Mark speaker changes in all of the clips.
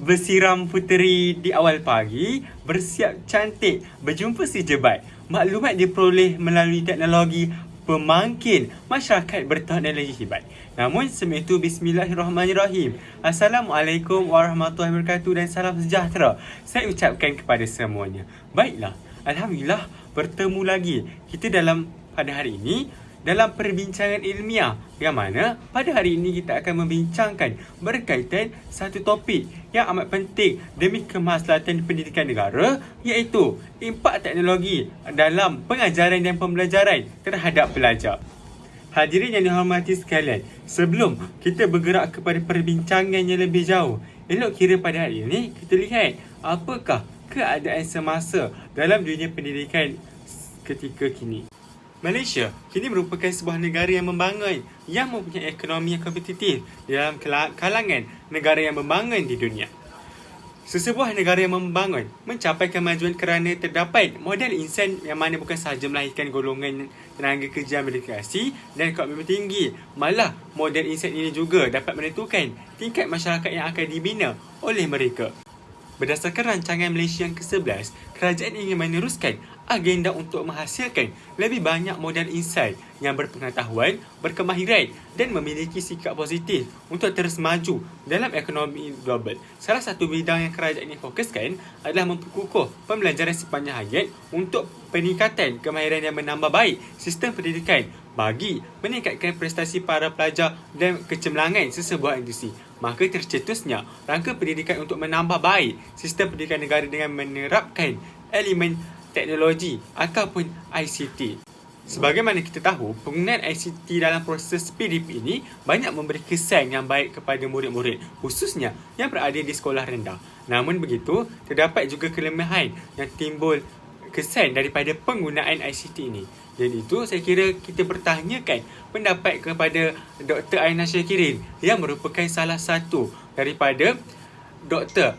Speaker 1: bersiram puteri di awal pagi, bersiap cantik, berjumpa si jebat. Maklumat diperoleh melalui teknologi pemangkin masyarakat berteknologi hebat. Namun sebelum itu, bismillahirrahmanirrahim. Assalamualaikum warahmatullahi wabarakatuh dan salam sejahtera saya ucapkan kepada semuanya. Baiklah, Alhamdulillah bertemu lagi kita pada hari ini dalam perbincangan ilmiah yang mana pada hari ini kita akan membincangkan berkaitan satu topik yang amat penting demi kemaslahatan pendidikan negara, iaitu impak teknologi dalam pengajaran dan pembelajaran terhadap pelajar. Hadirin yang dihormati sekalian, sebelum kita bergerak kepada perbincangan yang lebih jauh, elok kira pada hari ini kita lihat apakah keadaan semasa dalam dunia pendidikan ketika kini. Malaysia kini merupakan sebuah negara yang membangun, yang mempunyai ekonomi yang kompetitif dalam kalangan negara yang membangun di dunia. Sesebuah negara yang membangun mencapai kemajuan kerana terdapat modal insan yang mana bukan sahaja melahirkan golongan tenaga kerja berdedikasi dan komitmen tinggi, malah modal insan ini juga dapat menentukan tingkat masyarakat yang akan dibina oleh mereka. Berdasarkan rancangan Malaysia yang ke-11, kerajaan ingin meneruskan agenda untuk menghasilkan lebih banyak modal insan yang berpengetahuan, berkemahiran dan memiliki sikap positif untuk terus maju dalam ekonomi global. Salah satu bidang yang kerajaan ini fokuskan adalah memperkukuh pembelajaran sepanjang hayat untuk peningkatan kemahiran yang menambah baik sistem pendidikan bagi meningkatkan prestasi para pelajar dan kecemerlangan sesebuah industri. Maka tercetusnya rangka pendidikan untuk menambah baik sistem pendidikan negara dengan menerapkan elemen teknologi ataupun ICT. Sebagaimana kita tahu, penggunaan ICT dalam proses PDP ini banyak memberi kesan yang baik kepada murid-murid, khususnya yang berada di sekolah rendah. Namun begitu, terdapat juga kelemahan yang timbul kesan daripada penggunaan ICT ini. Dan itu saya kira kita bertanyakan pendapat kepada Dr. Aina Syakirin yang merupakan salah satu daripada doktor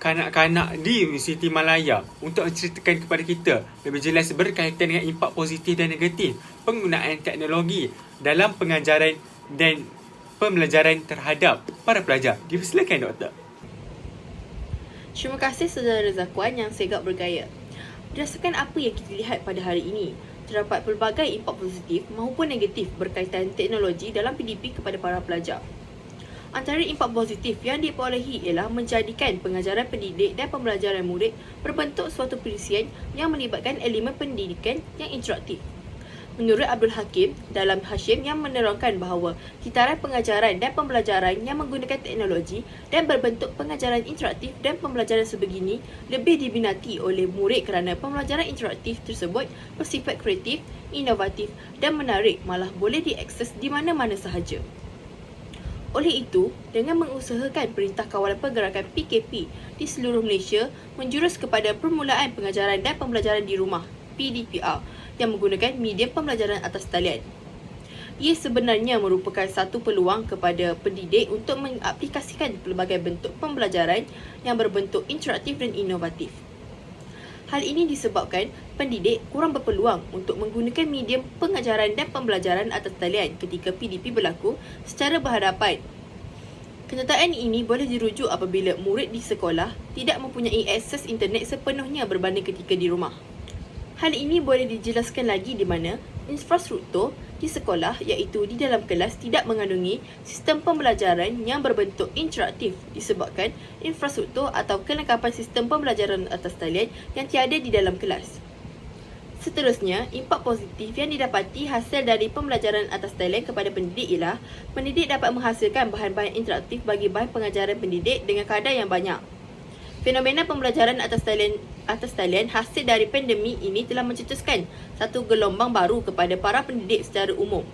Speaker 1: kanak-kanak di Universiti Malaya untuk menceritakan kepada kita lebih jelas berkaitan dengan impak positif dan negatif penggunaan teknologi dalam pengajaran dan pembelajaran terhadap para pelajar. Dipersilakan doktor.
Speaker 2: Terima kasih saudara Zakuan yang segak bergaya. Berdasarkan apa yang kita lihat pada hari ini, terdapat pelbagai impak positif maupun negatif berkaitan teknologi dalam PDP kepada para pelajar. Antara impak positif yang diperolehi ialah menjadikan pengajaran pendidik dan pembelajaran murid berbentuk suatu perisian yang melibatkan elemen pendidikan yang interaktif. Menurut Abdul Hakim dalam Hashim yang menerangkan bahawa kitaran pengajaran dan pembelajaran yang menggunakan teknologi dan berbentuk pengajaran interaktif dan pembelajaran sebegini lebih diminati oleh murid kerana pembelajaran interaktif tersebut bersifat kreatif, inovatif dan menarik, malah boleh diakses di mana-mana sahaja. Oleh itu, dengan mengusahakan Perintah Kawalan Pergerakan PKP di seluruh Malaysia menjurus kepada permulaan pengajaran dan pembelajaran di rumah PDPR yang menggunakan medium pembelajaran atas talian. Ia sebenarnya merupakan satu peluang kepada pendidik untuk mengaplikasikan pelbagai bentuk pembelajaran yang berbentuk interaktif dan inovatif. Hal ini disebabkan pendidik kurang berpeluang untuk menggunakan medium pengajaran dan pembelajaran atas talian ketika PDP berlaku secara berhadapan. Kenyataan ini boleh dirujuk apabila murid di sekolah tidak mempunyai akses internet sepenuhnya berbanding ketika di rumah. Hal ini boleh dijelaskan lagi di mana infrastruktur di sekolah iaitu di dalam kelas tidak mengandungi sistem pembelajaran yang berbentuk interaktif disebabkan infrastruktur atau kelengkapan sistem pembelajaran atas talian yang tiada di dalam kelas. Seterusnya, impak positif yang didapati hasil dari pembelajaran atas talian kepada pendidik ialah pendidik dapat menghasilkan bahan-bahan interaktif bagi bahan pengajaran pendidik dengan kadar yang banyak. Fenomena pembelajaran atas talian hasil dari pandemik ini telah mencetuskan satu gelombang baru kepada para pendidik secara umum.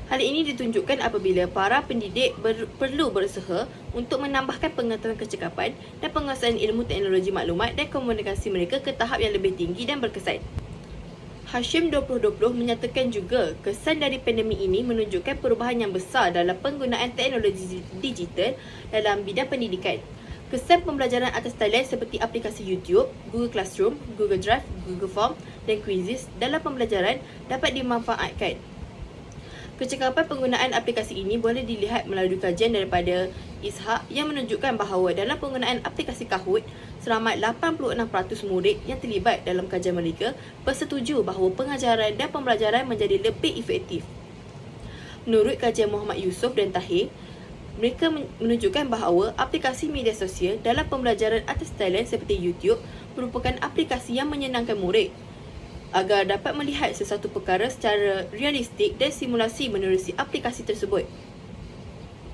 Speaker 2: Hal ini ditunjukkan apabila para pendidik perlu berusaha untuk menambahkan pengetahuan kecekapan dan penguasaan ilmu teknologi maklumat dan komunikasi mereka ke tahap yang lebih tinggi dan berkesan. Hashim 2020 menyatakan juga kesan dari pandemik ini menunjukkan perubahan yang besar dalam penggunaan teknologi digital dalam bidang pendidikan. Kesan pembelajaran atas talian seperti aplikasi YouTube, Google Classroom, Google Drive, Google Form dan Quizzes dalam pembelajaran dapat dimanfaatkan. Kecekapan penggunaan aplikasi ini boleh dilihat melalui kajian daripada Ishak yang menunjukkan bahawa dalam penggunaan aplikasi Kahoot, selamat 86% murid yang terlibat dalam kajian mereka bersetuju bahawa pengajaran dan pembelajaran menjadi lebih efektif. Menurut kajian Muhammad Yusof dan Tahir, mereka menunjukkan bahawa aplikasi media sosial dalam pembelajaran atas talian seperti YouTube merupakan aplikasi yang menyenangkan murid agar dapat melihat sesuatu perkara secara realistik dan simulasi menerusi aplikasi tersebut.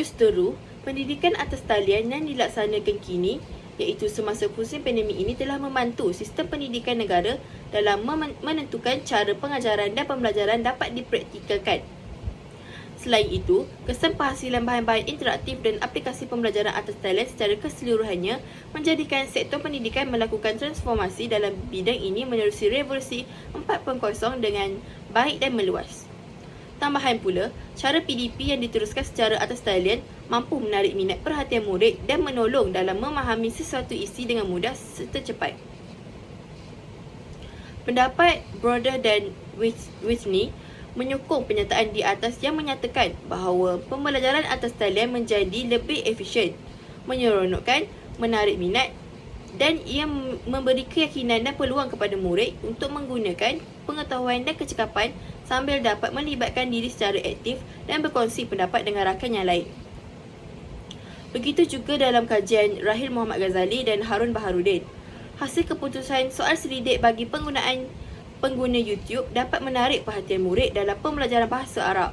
Speaker 2: Justeru, pendidikan atas talian yang dilaksanakan kini iaitu semasa musim pandemik ini telah membantu sistem pendidikan negara dalam menentukan cara pengajaran dan pembelajaran dapat dipraktikalkan. Selain itu, kesan penghasilan bahan-bahan interaktif dan aplikasi pembelajaran atas talian secara keseluruhannya menjadikan sektor pendidikan melakukan transformasi dalam bidang ini menerusi revolusi 4.0 dengan baik dan meluas. Tambahan pula, cara PDP yang diteruskan secara atas talian mampu menarik minat perhatian murid dan menolong dalam memahami sesuatu isi dengan mudah serta cepat. Pendapat Broder dan Whitney menyokong pernyataan di atas yang menyatakan bahawa pembelajaran atas talian menjadi lebih efisien, menyeronokkan, menarik minat dan ia memberi keyakinan dan peluang kepada murid untuk menggunakan pengetahuan dan kecekapan sambil dapat melibatkan diri secara aktif dan berkongsi pendapat dengan rakan yang lain. Begitu juga dalam kajian Rahil Muhammad Ghazali dan Harun Baharudin. Hasil keputusan soal selidik bagi pengguna YouTube dapat menarik perhatian murid dalam pembelajaran bahasa Arab.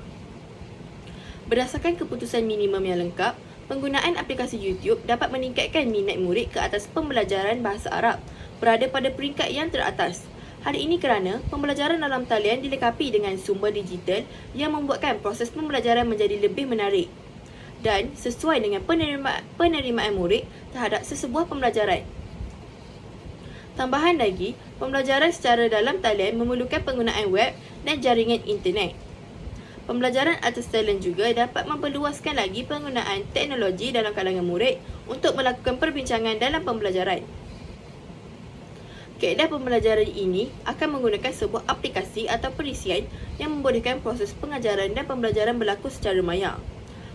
Speaker 2: Berdasarkan keputusan minimum yang lengkap, penggunaan aplikasi YouTube dapat meningkatkan minat murid ke atas pembelajaran bahasa Arab berada pada peringkat yang teratas. Hal ini kerana pembelajaran dalam talian dilengkapi dengan sumber digital yang membuatkan proses pembelajaran menjadi lebih menarik dan sesuai dengan penerimaan murid terhadap sesebuah pembelajaran. Tambahan lagi, pembelajaran secara dalam talian memerlukan penggunaan web dan jaringan internet. Pembelajaran atas talian juga dapat memperluaskan lagi penggunaan teknologi dalam kalangan murid untuk melakukan perbincangan dalam pembelajaran. Kaedah pembelajaran ini akan menggunakan sebuah aplikasi atau perisian yang membolehkan proses pengajaran dan pembelajaran berlaku secara maya.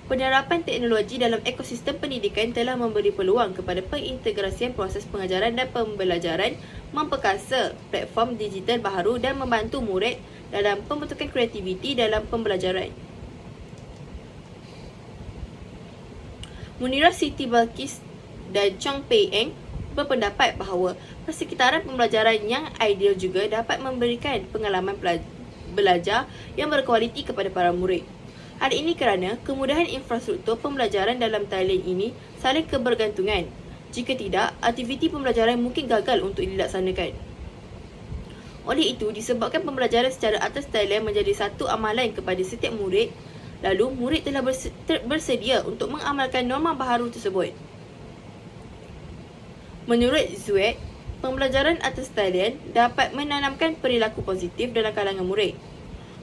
Speaker 2: Penerapan teknologi dalam ekosistem pendidikan telah memberi peluang kepada pengintegrasian proses pengajaran dan pembelajaran, memperkasa platform digital baharu dan membantu murid dalam pembentukan kreativiti dalam pembelajaran. Munirah Siti Balkis dan Chong Pei Eng berpendapat bahawa persekitaran pembelajaran yang ideal juga dapat memberikan pengalaman belajar yang berkualiti kepada para murid. Hal ini kerana kemudahan infrastruktur pembelajaran dalam talian ini saling kebergantungan. Jika tidak, aktiviti pembelajaran mungkin gagal untuk dilaksanakan. Oleh itu, disebabkan pembelajaran secara atas talian menjadi satu amalan kepada setiap murid, lalu murid telah bersedia untuk mengamalkan norma baharu tersebut. Menurut Zuet, pembelajaran atas talian dapat menanamkan perilaku positif dalam kalangan murid.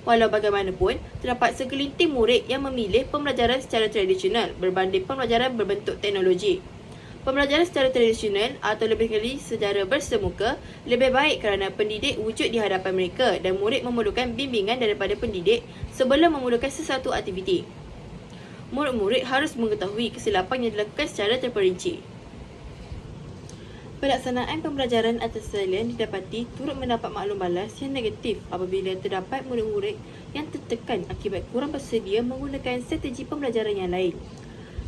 Speaker 2: Walau bagaimanapun, terdapat segelintir murid yang memilih pembelajaran secara tradisional berbanding pembelajaran berbentuk teknologi. Pembelajaran secara tradisional atau lebih kali secara bersemuka lebih baik kerana pendidik wujud di hadapan mereka dan murid memerlukan bimbingan daripada pendidik sebelum memulakan sesuatu aktiviti. Murid-murid harus mengetahui kesilapan yang dilakukan secara terperinci. Pelaksanaan pembelajaran atas talian didapati turut mendapat maklum balas yang negatif apabila terdapat murid-murid yang tertekan akibat kurang bersedia menggunakan strategi pembelajaran yang lain.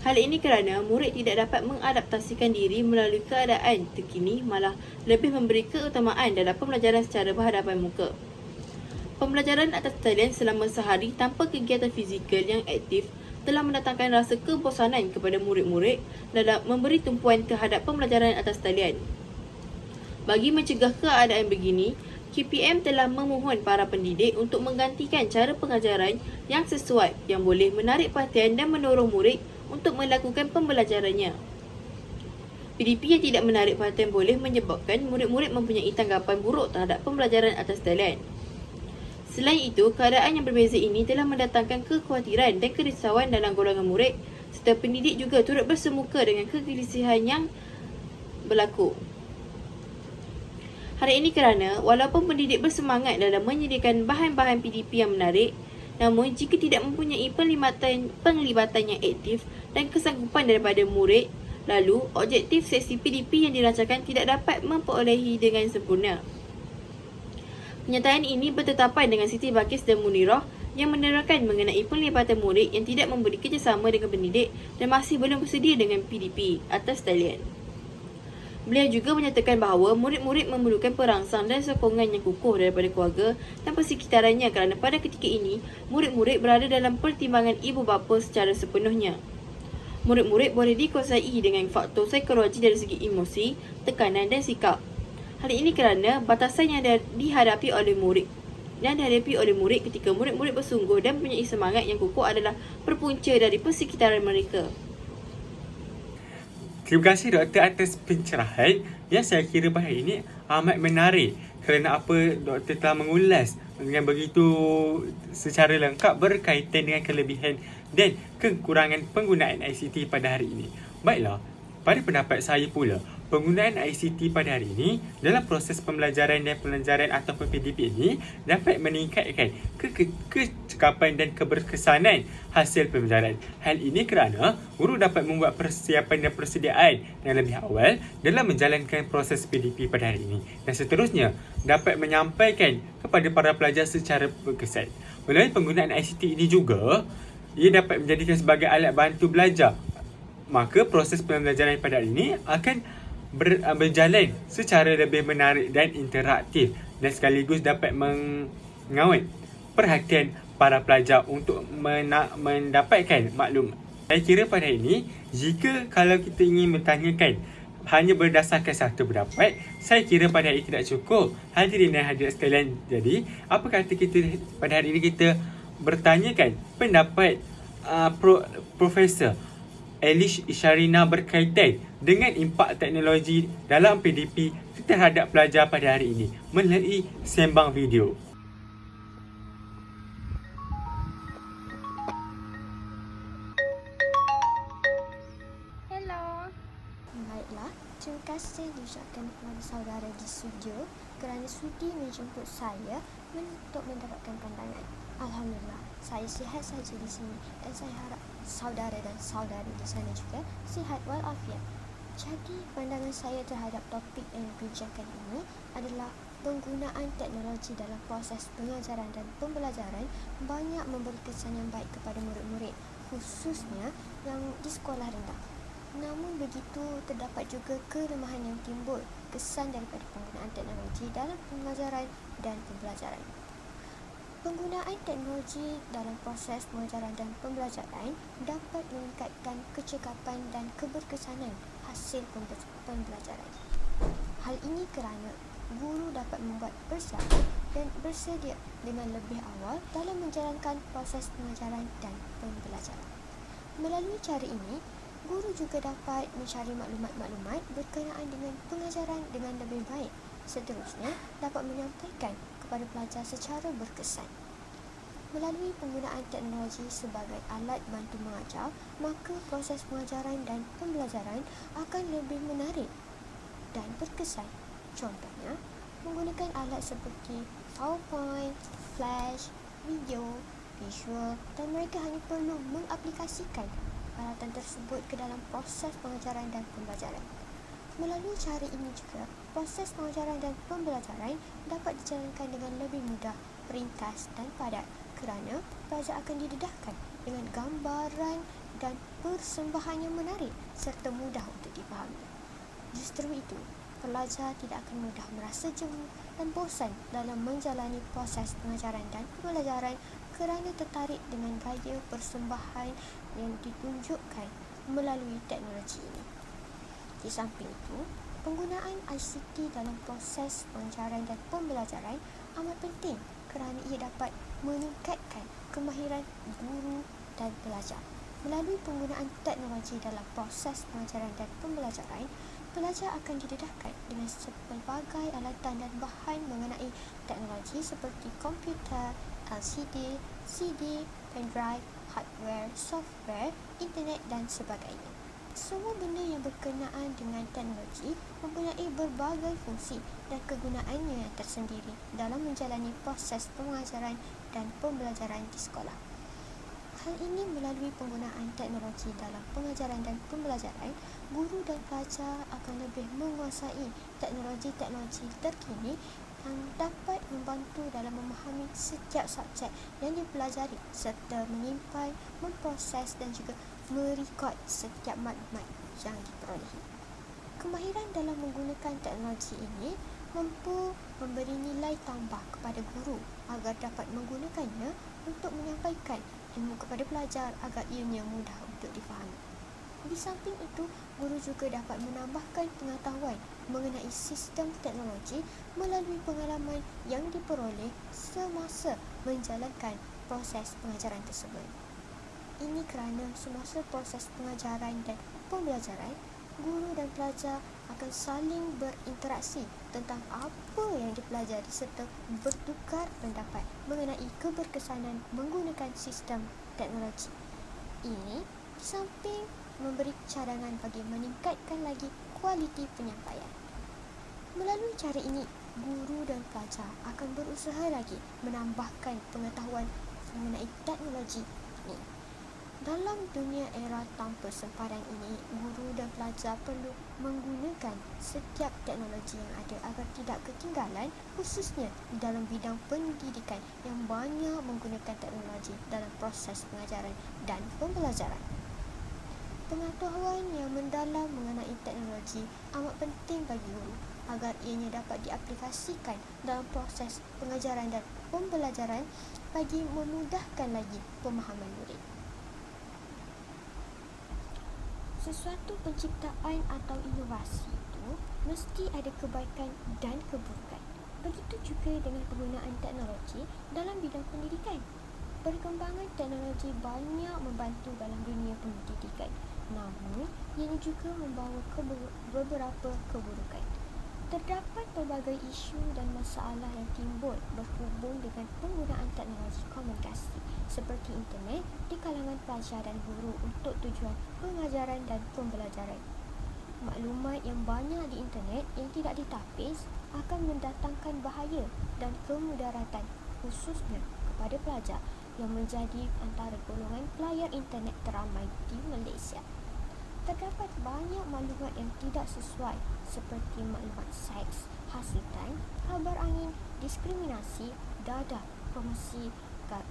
Speaker 2: Hal ini kerana murid tidak dapat mengadaptasikan diri melalui keadaan terkini, malah lebih memberi keutamaan dalam pembelajaran secara berhadapan muka. Pembelajaran atas talian selama sehari tanpa kegiatan fizikal yang aktif telah mendatangkan rasa kebosanan kepada murid-murid dalam memberi tumpuan terhadap pembelajaran atas talian. Bagi mencegah keadaan begini, KPM telah memohon para pendidik untuk menggantikan cara pengajaran yang sesuai yang boleh menarik perhatian dan mendorong murid untuk melakukan pembelajarannya. PDP yang tidak menarik perhatian boleh menyebabkan murid-murid mempunyai tanggapan buruk terhadap pembelajaran atas talian. Selain itu, keadaan yang berbeza ini telah mendatangkan kekhawatiran dan kerisauan dalam golongan murid serta pendidik juga turut bersemuka dengan kegelisahan yang berlaku. Hal ini kerana walaupun pendidik bersemangat dalam menyediakan bahan-bahan PDP yang menarik, Namun, jika tidak mempunyai penglibatan yang aktif dan kesanggupan daripada murid, lalu objektif seksi PDP yang dirancangkan tidak dapat memperolehi dengan sempurna. Pernyataan ini bertetapan dengan Siti Balkis dan Munirah yang menerangkan mengenai penglibatan murid yang tidak memberi kerjasama dengan pendidik dan masih belum bersedia dengan PDP atas talian. Beliau juga menyatakan bahawa murid-murid memerlukan perangsang dan sokongan yang kukuh daripada keluarga dan persekitarannya kerana pada ketika ini, murid-murid berada dalam pertimbangan ibu bapa secara sepenuhnya. Murid-murid boleh dikuasai dengan faktor psikologi dari segi emosi, tekanan dan sikap. Hal ini kerana batasan yang dihadapi oleh murid ketika murid-murid bersungguh dan mempunyai semangat yang kukuh adalah berpunca dari persekitaran mereka.
Speaker 1: Terima kasih doktor atas pencerahan yang saya kira pada ini amat menarik kerana apa doktor telah mengulas dengan begitu secara lengkap berkaitan dengan kelebihan dan kekurangan penggunaan ICT pada hari ini. Baiklah, pada pendapat saya pula, penggunaan ICT pada hari ini dalam proses pembelajaran dan pelajaran ataupun PDP ini dapat meningkatkan kecekapan dan keberkesanan hasil pembelajaran. Hal ini kerana guru dapat membuat persiapan dan persediaan yang lebih awal dalam menjalankan proses PDP pada hari ini dan seterusnya dapat menyampaikan kepada para pelajar secara berkesan. Melalui penggunaan ICT ini juga, ia dapat menjadikan sebagai alat bantu belajar. Maka proses pembelajaran pada hari ini akan berjalan secara lebih menarik dan interaktif dan sekaligus dapat mengawet perhatian para pelajar untuk mendapatkan maklumat. Saya kira pada ini, jika kalau kita ingin bertanyakan hanya berdasarkan satu pendapat, saya kira pada hari ini tidak cukup. Hadirin dan hadirat sekalian, jadi apa kata kita pada hari ini kita bertanyakan pendapat Profesor Elish Isharina berkaitan dengan impak teknologi dalam PDP terhadap pelajar pada hari ini melalui sembang video.
Speaker 3: Hello. Baiklah, terima kasih diucapkan kepada saudara di studio kerana sudi menjemput saya untuk mendapatkan pandangan. Alhamdulillah, saya sihat saja di sini dan saya harap saudara dan saudari di sana juga sihat walafiat. Jadi, pandangan saya terhadap topik yang dibincangkan ini adalah penggunaan teknologi dalam proses pengajaran dan pembelajaran banyak memberi kesan yang baik kepada murid-murid, khususnya yang di sekolah rendah. Namun begitu, terdapat juga kelemahan yang timbul kesan daripada penggunaan teknologi dalam pengajaran dan pembelajaran. Penggunaan teknologi dalam proses pengajaran dan pembelajaran dapat meningkatkan kecekapan dan keberkesanan hasil pembelajaran. Hal ini kerana guru dapat membuat persiapan dan bersedia dengan lebih awal dalam menjalankan proses pengajaran dan pembelajaran. Melalui cara ini, guru juga dapat mencari maklumat-maklumat berkenaan dengan pengajaran dengan lebih baik. Seterusnya, dapat menyampaikan kepada pelajar secara berkesan. Melalui penggunaan teknologi sebagai alat bantu mengajar, maka proses pengajaran dan pembelajaran akan lebih menarik dan berkesan. Contohnya, menggunakan alat seperti PowerPoint, Flash, video, visual dan mereka hanya perlu mengaplikasikan peralatan tersebut ke dalam proses pengajaran dan pembelajaran. Melalui cara ini juga, proses pengajaran dan pembelajaran dapat dijalankan dengan lebih mudah, ringkas dan padat kerana pelajar akan didedahkan dengan gambaran dan persembahan yang menarik serta mudah untuk dipahami. Justru itu, pelajar tidak akan mudah merasa jemu dan bosan dalam menjalani proses pengajaran dan pembelajaran kerana tertarik dengan gaya persembahan yang ditunjukkan melalui teknologi ini. Di samping itu, penggunaan ICT dalam proses pengajaran dan pembelajaran amat penting kerana ia dapat meningkatkan kemahiran guru dan pelajar. Melalui penggunaan teknologi dalam proses pengajaran dan pembelajaran, pelajar akan didedahkan dengan pelbagai alatan dan bahan mengenai teknologi seperti komputer, LCD, CD, pendrive, hardware, software, internet dan sebagainya. Semua benda yang berkenaan dengan teknologi mempunyai berbagai fungsi dan kegunaannya yang tersendiri dalam menjalani proses pengajaran dan pembelajaran di sekolah. Hal ini melalui penggunaan teknologi dalam pengajaran dan pembelajaran. Guru dan pelajar akan lebih menguasai teknologi-teknologi terkini yang dapat membantu dalam memahami setiap subjek yang dipelajari serta menyimpan, memproses dan juga merekod setiap maklumat yang diperolehi. Kemahiran dalam menggunakan teknologi ini mampu memberi nilai tambah kepada guru agar dapat menggunakannya untuk menyampaikan ilmu kepada pelajar agar ianya mudah untuk difahami. Di samping itu, guru juga dapat menambahkan pengetahuan mengenai sistem teknologi melalui pengalaman yang diperoleh semasa menjalankan proses pengajaran tersebut. Ini kerana semasa proses pengajaran dan pembelajaran, guru dan pelajar akan saling berinteraksi tentang apa yang dipelajari serta bertukar pendapat mengenai keberkesanan menggunakan sistem teknologi. Ini di samping memberi cadangan bagi meningkatkan lagi kualiti penyampaian. Melalui cara ini, guru dan pelajar akan berusaha lagi menambahkan pengetahuan mengenai teknologi ini. Dalam dunia era tanpa sempadan ini, guru dan pelajar perlu menggunakan setiap teknologi yang ada agar tidak ketinggalan, khususnya dalam bidang pendidikan yang banyak menggunakan teknologi dalam proses pengajaran dan pembelajaran. Pengetahuan yang mendalam mengenai teknologi amat penting bagi guru agar ianya dapat diaplikasikan dalam proses pengajaran dan pembelajaran bagi memudahkan lagi pemahaman murid. Sesuatu penciptaan atau inovasi itu mesti ada kebaikan dan keburukan. Begitu juga dengan penggunaan teknologi dalam bidang pendidikan. Perkembangan teknologi banyak membantu dalam dunia pendidikan, namun ianya juga membawa beberapa keburukan. Terdapat pelbagai isu dan masalah yang timbul berhubung dengan penggunaan teknologi komunikasi seperti internet di kalangan pelajar dan guru untuk tujuan pengajaran dan pembelajaran. Maklumat yang banyak di internet yang tidak ditapis akan mendatangkan bahaya dan kemudaratan khususnya kepada pelajar yang menjadi antara golongan pelayar internet teramai di Malaysia. Terdapat banyak maklumat yang tidak sesuai seperti maklumat seks, hasutan, kabar angin, diskriminasi, dadah, promosi,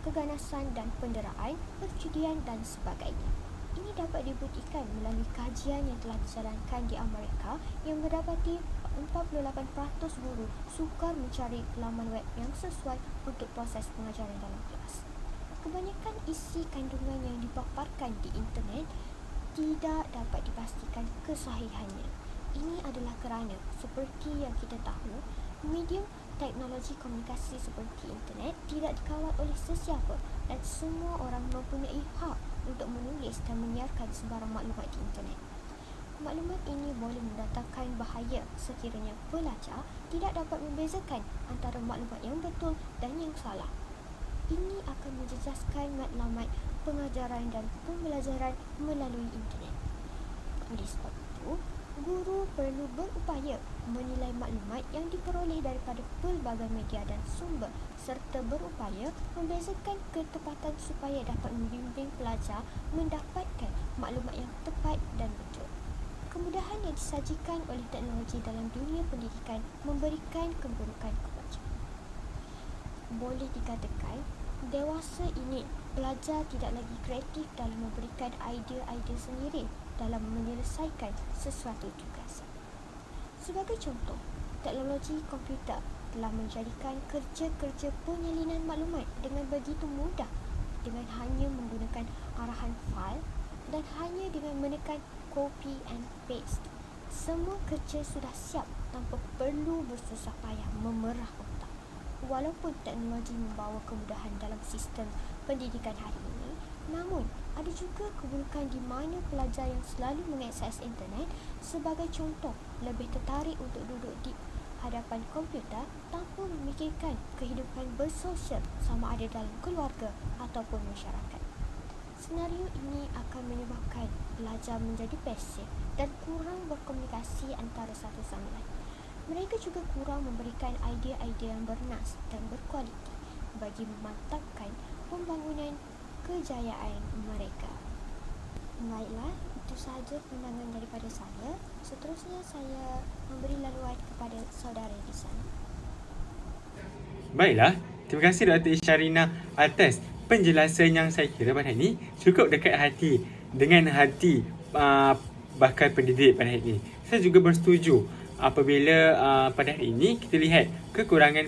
Speaker 3: keganasan dan penderaan, perjudian dan sebagainya. Ini dapat dibuktikan melalui kajian yang telah dijalankan di Amerika yang mendapati 48% guru sukar mencari laman web yang sesuai untuk proses pengajaran dalam kelas. Kebanyakan isi kandungan yang dipaparkan di internet tidak dapat dipastikan kesahihannya. Ini adalah kerana seperti yang kita tahu, medium teknologi komunikasi seperti internet tidak dikawal oleh sesiapa dan semua orang mempunyai hak untuk menulis dan menyiarkan sebarang maklumat di internet. Maklumat ini boleh mendatangkan bahaya sekiranya pelajar tidak dapat membezakan antara maklumat yang betul dan yang salah. Ini akan menjejaskan matlamat pengajaran dan pembelajaran melalui internet. Oleh sebab itu, guru perlu berupaya menilai maklumat yang diperoleh daripada pelbagai media dan sumber serta berupaya membezakan ketepatan supaya dapat membimbing pelajar mendapatkan maklumat yang tepat dan betul. Kemudahan yang disajikan oleh teknologi dalam dunia pendidikan memberikan keburukan kepada. Boleh dikatakan, dewasa ini pelajar tidak lagi kreatif dalam memberikan idea-idea sendiri dalam menyelesaikan sesuatu tugas. Sebagai contoh, teknologi komputer telah menjadikan kerja-kerja penyalinan maklumat dengan begitu mudah dengan hanya menggunakan arahan fail dan hanya dengan menekan copy and paste. Semua kerja sudah siap tanpa perlu bersusah payah memerah otak. Walaupun teknologi membawa kemudahan dalam sistem pendidikan hari ini, namun ada juga keburukan di mana pelajar yang selalu mengakses internet sebagai contoh lebih tertarik untuk duduk di hadapan komputer tanpa memikirkan kehidupan bersosial sama ada dalam keluarga ataupun masyarakat. Senario ini akan menyebabkan pelajar menjadi pasif dan kurang berkomunikasi antara satu sama lain. Mereka juga kurang memberikan idea-idea yang bernas dan berkualiti bagi memantapkan pembangunan kejayaan mereka. Baiklah, itu sahaja pandangan daripada saya. Seterusnya saya memberi laluan kepada saudara di sana.
Speaker 1: Baiklah, terima kasih Dr. Isyarina atas penjelasan yang saya kira pada hari ini cukup dekat hati dengan hati bakal pendidik pada hari ini. Saya juga bersetuju apabila pada hari ini kita lihat kekurangan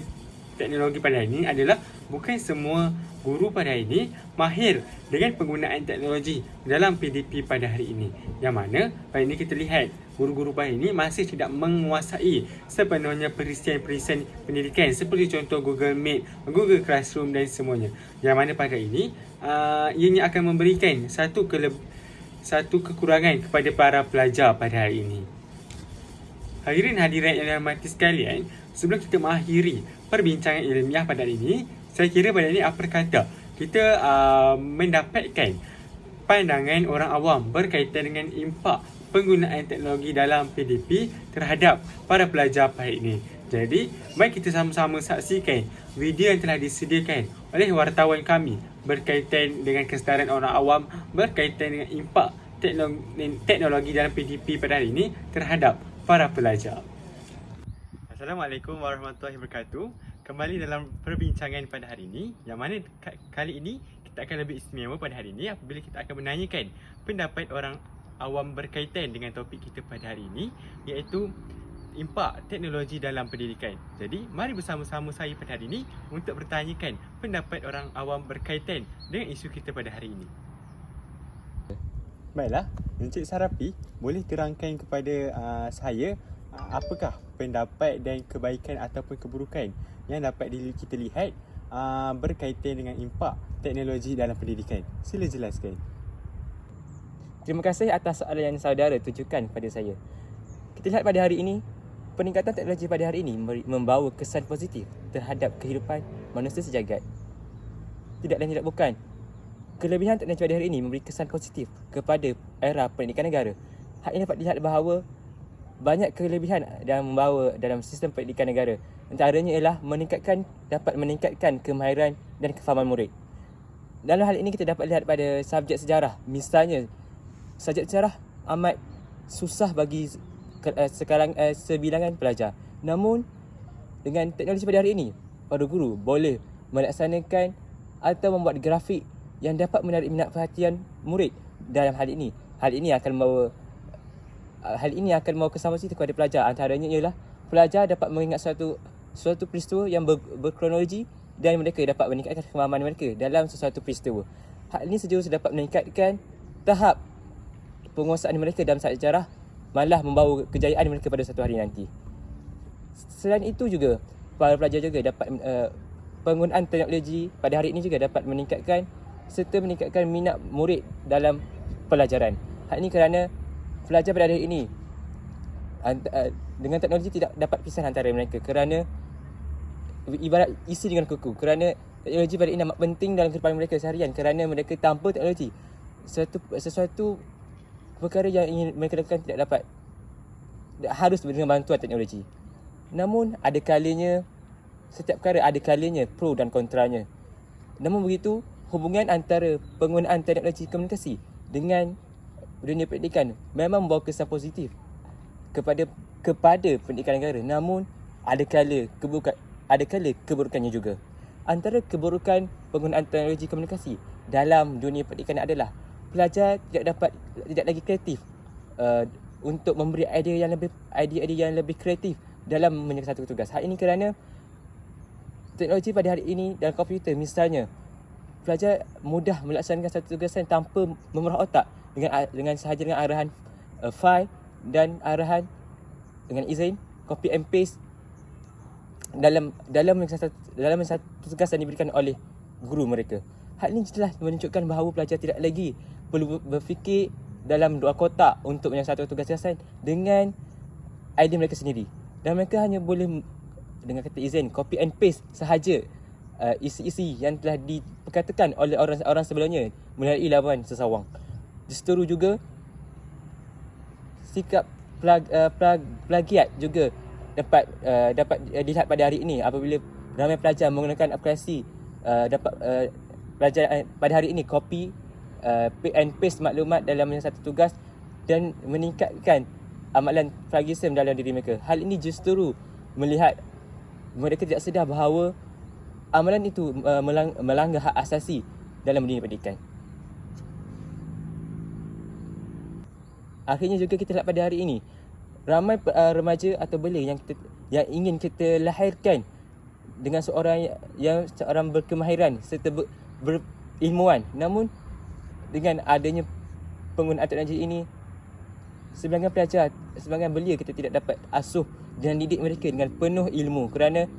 Speaker 1: teknologi pada hari ini adalah bukan semua guru pada hari ini mahir dengan penggunaan teknologi dalam PDP pada hari ini. Yang mana pada ini kita lihat guru-guru pada hari ini masih tidak menguasai sepenuhnya perisian-perisian pendidikan seperti contoh Google Meet, Google Classroom dan semuanya. Yang mana pada ini ianya akan memberikan satu kekurangan kepada para pelajar pada hari ini. Hadirin hadirat yang dirahmati sekalian, sebelum kita mengakhiri perbincangan ilmiah pada hari ini, saya kira pada ini apa kata kita mendapatkan pandangan orang awam berkaitan dengan impak penggunaan teknologi dalam PDP terhadap para pelajar pada hari ini. Jadi, mari kita sama-sama saksikan video yang telah disediakan oleh wartawan kami berkaitan dengan kesedaran orang awam berkaitan dengan impak teknologi dalam PDP pada hari ini terhadap para pelajar. Assalamualaikum warahmatullahi wabarakatuh. Kembali dalam perbincangan pada hari ini, yang mana kali ini kita akan lebih istimewa pada hari ini apabila kita akan menanyakan pendapat orang awam berkaitan dengan topik kita pada hari ini, iaitu impak teknologi dalam pendidikan. Jadi, mari bersama-sama saya pada hari ini untuk bertanyakan pendapat orang awam berkaitan dengan isu kita pada hari ini. Baiklah, Encik Sarapi boleh terangkan kepada saya apakah pendapat dan kebaikan ataupun keburukan yang dapat kita lihat berkaitan dengan impak teknologi dalam pendidikan. Sila jelaskan.
Speaker 4: Terima kasih atas soalan yang saudara tunjukkan pada saya. Kita lihat pada hari ini, peningkatan teknologi pada hari ini membawa kesan positif terhadap kehidupan manusia sejagat. Tidak lain tidak bukan, kelebihan teknologi pada hari ini memberi kesan positif kepada era pendidikan negara. Hal ini dapat dilihat bahawa banyak kelebihan yang membawa dalam sistem pendidikan negara. Antaranya ialah dapat meningkatkan kemahiran dan kefahaman murid. Dalam hal ini kita dapat lihat pada subjek sejarah. Misalnya, subjek sejarah amat susah bagi sebilangan pelajar. Namun, dengan teknologi pada hari ini, para guru boleh melaksanakan atau membuat grafik yang dapat menarik minat perhatian murid dalam hal ini. Hal ini akan membawa kesan positif kepada pelajar. Antaranya ialah pelajar dapat mengingat suatu peristiwa yang berkronologi dan mereka dapat meningkatkan kemahaman mereka dalam sesuatu peristiwa. Hal ini sejauh dapat meningkatkan tahap penguasaan mereka dalam sejarah, malah membawa kejayaan mereka pada satu hari nanti. Selain itu juga, para pelajar juga dapat penggunaan teknologi pada hari ini juga dapat meningkatkan serta meningkatkan minat murid dalam pelajaran. Hal ini kerana pelajar pada hari ini dengan teknologi tidak dapat pisah antara mereka kerana ibarat isi dengan kuku, kerana teknologi pada ini amat penting dalam kehidupan mereka seharian kerana mereka tanpa teknologi sesuatu perkara yang ingin mereka lakukan tidak dapat, harus dengan bantuan teknologi. Namun ada kalanya setiap perkara ada kalanya pro dan kontranya. Namun begitu, hubungan antara penggunaan teknologi komunikasi dengan dunia pendidikan memang membawa kesan positif kepada pendidikan negara. Namun ada kala keburukannya juga. Antara keburukan penggunaan teknologi komunikasi dalam dunia pendidikan adalah pelajar tidak lagi kreatif untuk memberi idea yang lebih kreatif dalam menyelesaikan satu tugas. Hal ini kerana teknologi pada hari ini dalam komputer misalnya, pelajar mudah melaksanakan satu tugasan tanpa memerah otak dengan sahaja dengan arahan file dan arahan dengan izin copy and paste dalam satu tugas yang diberikan oleh guru mereka. Hal ini jelas menunjukkan bahawa pelajar tidak lagi perlu berfikir dalam dua kotak untuk menyelesaikan tugas-tugasan dengan idea mereka sendiri. Dan mereka hanya boleh dengan kata izin copy and paste sahaja isi-isi yang telah diperkatakan oleh orang sebelumnya melalui laman sesawang. Justeru juga sikap plagiat juga dapat dilihat pada hari ini apabila ramai pelajar menggunakan aplikasi dapat pelajar pada hari ini copy and paste maklumat dalam satu tugas dan meningkatkan amalan plagiarism dalam diri mereka. Hal ini justru melihat mereka tidak sedar bahawa amalan itu melanggar hak asasi dalam dunia pendidikan. Akhirnya juga kita lihat pada hari ini, ramai remaja atau belia yang ingin kita lahirkan dengan seorang berkemahiran serta berilmuan. Namun dengan adanya penggunaan teknologi ini, sebahagian pelajar, sebahagian belia kita tidak dapat asuh dan didik mereka dengan penuh ilmu kerana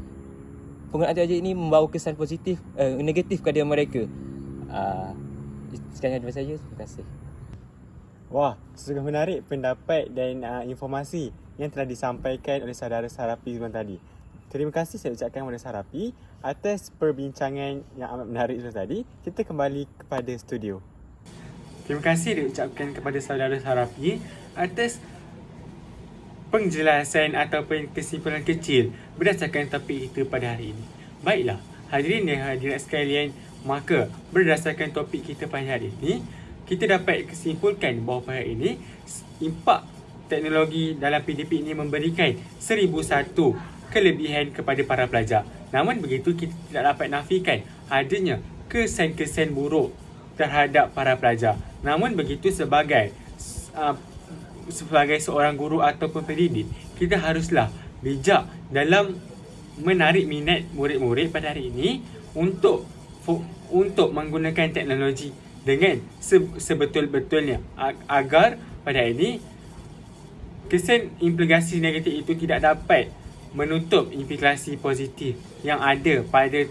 Speaker 4: penggunaan teknologi ini membawa kesan positif, negatif kepada mereka. Sekian daripada saya. Terima kasih.
Speaker 1: Wah, sungguh menarik pendapat dan informasi yang telah disampaikan oleh saudara Sarapi sebelum tadi. Terima kasih saya ucapkan kepada Sarapi atas perbincangan yang amat menarik sebelum tadi. Kita kembali kepada studio. Terima kasih diucapkan kepada saudara Sarapi atas penjelasan ataupun kesimpulan kecil berdasarkan topik kita pada hari ini. Baiklah, hadirin dan hadirat sekalian, maka berdasarkan topik kita pada hari ini, kita dapat kesimpulkan bahawa pada hari ini impak teknologi dalam PDP ini memberikan 1001 kelebihan kepada para pelajar. Namun begitu, kita tidak dapat nafikan adanya kesan-kesan buruk terhadap para pelajar. Namun begitu, sebagai seorang guru ataupun pendidik, kita haruslah bijak dalam menarik minat murid-murid pada hari ini untuk menggunakan teknologi dengan sebetul-betulnya agar pada hari ini kesan implikasi negatif itu tidak dapat menutup implikasi positif yang ada pada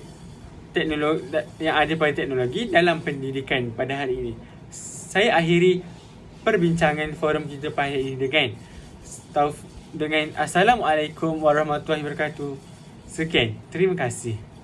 Speaker 1: teknologi dalam pendidikan pada hari ini. Saya akhiri perbincangan forum kita pada hari ini dengan Assalamualaikum warahmatullahi wabarakatuh. Sekian, terima kasih.